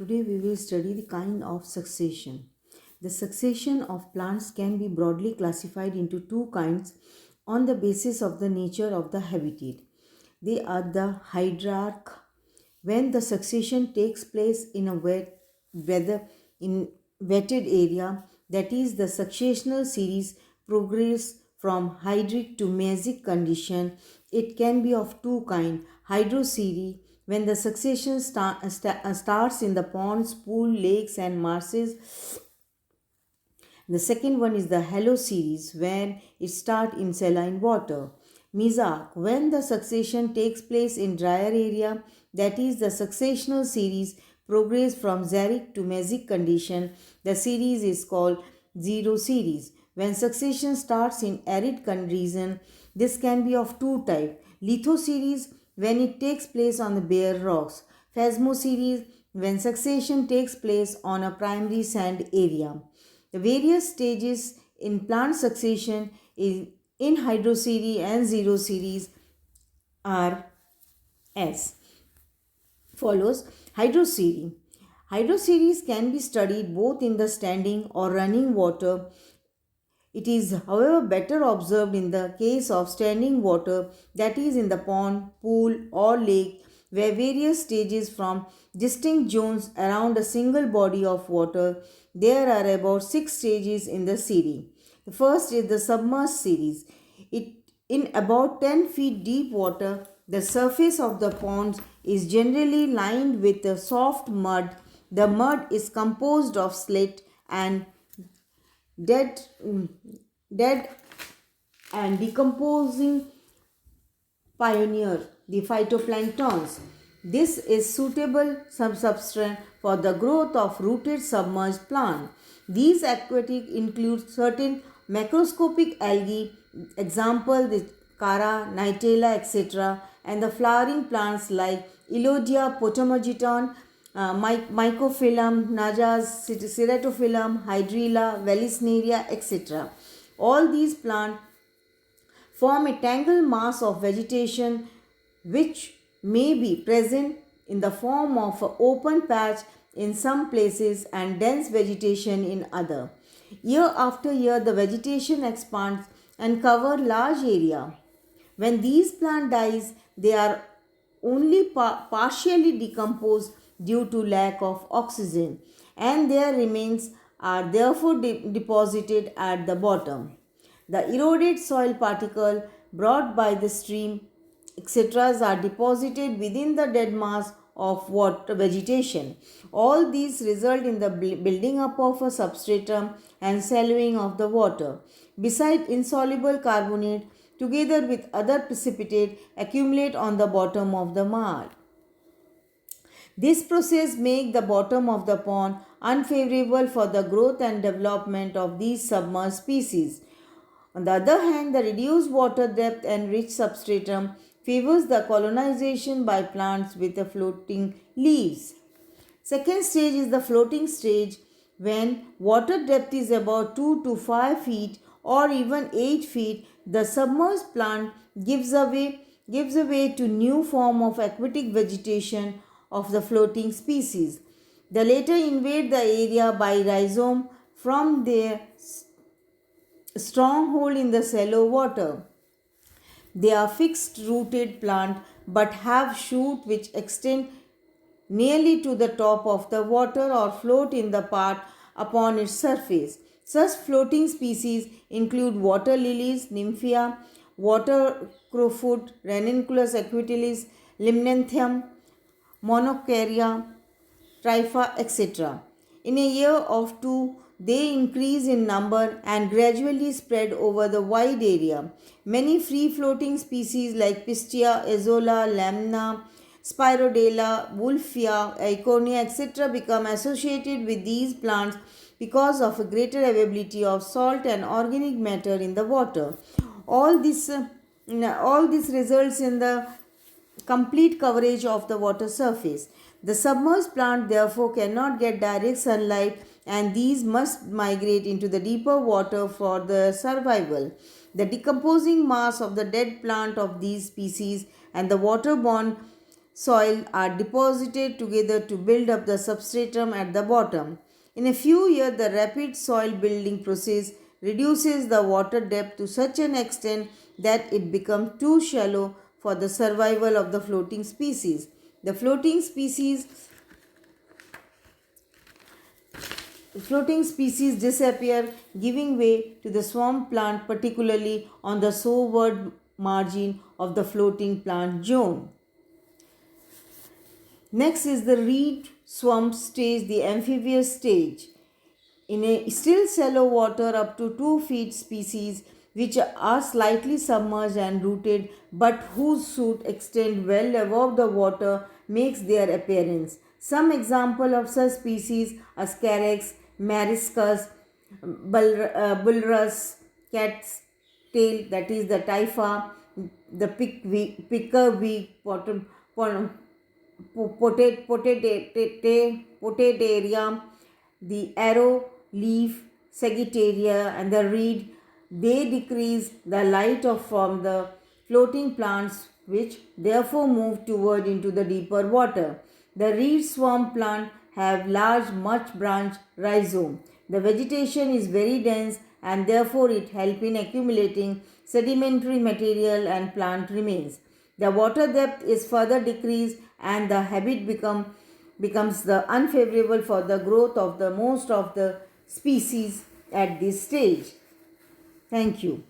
Today we will study the kind of succession. The succession of plants can be broadly classified into two kinds on the basis of the nature of the habitat. They are the hierarch when the succession takes place in a weather in wetted area, that is the successional series progress from hydric to mesic condition. It can be of two kind: hydroseries when the succession starts in the ponds, pool, lakes and marshes. The second one is the Hello series when it starts in saline water. Mizarch when the succession takes place in drier area, that is the successional series progress from xeric to mesic condition. The series is called zero series. When succession starts in arid region, this can be of two types: litho series when it takes place on the bare rocks, phasmo series when succession takes place on a primary sand area. The various stages in plant succession in hydroseries and zero series are as follows. Hydroseries. Hydroseries can be studied both in the standing or running water. It is, however, better observed in the case of standing water, that is, in the pond, pool, or lake, where various stages from distinct zones around a single body of water. There are about six stages in the series. The first is the submerged series. It in about 10 feet deep water, the surface of the ponds is generally lined with a soft mud. The mud is composed of slate and dead, dead and decomposing pioneer, the phytoplanktons. This is suitable substrate for the growth of rooted submerged plant. These aquatic include certain macroscopic algae, example the Cara, Nightella, etc., and the flowering plants like Elodia, Potamogeton, Mycophyllum, Najas, Ceratophyllum, Hydrilla, Vallisneria, etc. All these plants form a tangled mass of vegetation which may be present in the form of an open patch in some places and dense vegetation in other. Year after year the vegetation expands and cover large area. When these plant dies, they are only partially decomposed due to lack of oxygen, and their remains are therefore deposited at the bottom. The eroded soil particle brought by the stream, etc., are deposited within the dead mass of water vegetation. All these result in the building up of a substratum and swallowing of the water. Besides, insoluble carbonate together with other precipitate accumulate on the bottom of the mud. This process makes the bottom of the pond unfavorable for the growth and development of these submerged species. On the other hand, the reduced water depth and rich substratum favors the colonization by plants with the floating leaves. Second stage is the floating stage when water depth is about 2 to 5 feet or even 8 feet. The submerged plant gives away to new form of aquatic vegetation of the floating species. The latter invade the area by rhizome from their stronghold in the shallow water. They are fixed rooted plant but have shoots which extend nearly to the top of the water or float in the part upon its surface. Such floating species include water lilies, nymphea, water crowfoot, ranunculus equitilis, limnanthium, monocaria, Trifa, etc. In a year or two, they increase in number and gradually spread over the wide area. Many free-floating species like Pistia, Azolla, Lamna, Spirodela, Wolffia, Iconia, etc. become associated with these plants because of a greater availability of salt and organic matter in the water. All this, all this results in the complete coverage of the water surface. The submerged plant therefore cannot get direct sunlight and these must migrate into the deeper water for their survival. The decomposing mass of the dead plant of these species and the waterborne soil are deposited together to build up the substratum at the bottom. In a few years, the rapid soil building process reduces the water depth to such an extent that it becomes too shallow for the survival of the floating species. The floating species disappear, giving way to the swamp plant, particularly on the shoreward margin of the floating plant zone. Next is the reed swamp stage, the amphibious stage. In a still shallow water, up to 2 feet species which are slightly submerged and rooted but whose shoot extend well above the water makes their appearance. Some example of such species are Carex, Mariscus, Bulrus, cat's tail, that is the typha, the pickerweed, potataria, the arrow leaf, sagittaria, and the reed. They decrease the light of from the floating plants, which therefore move toward into the deeper water. The reed swamp plant have large much branch rhizome. The vegetation is very dense and therefore it help in accumulating sedimentary material and plant remains. The water depth is further decreased and the habit becomes the unfavorable for the growth of the most of the species at this stage. Thank you.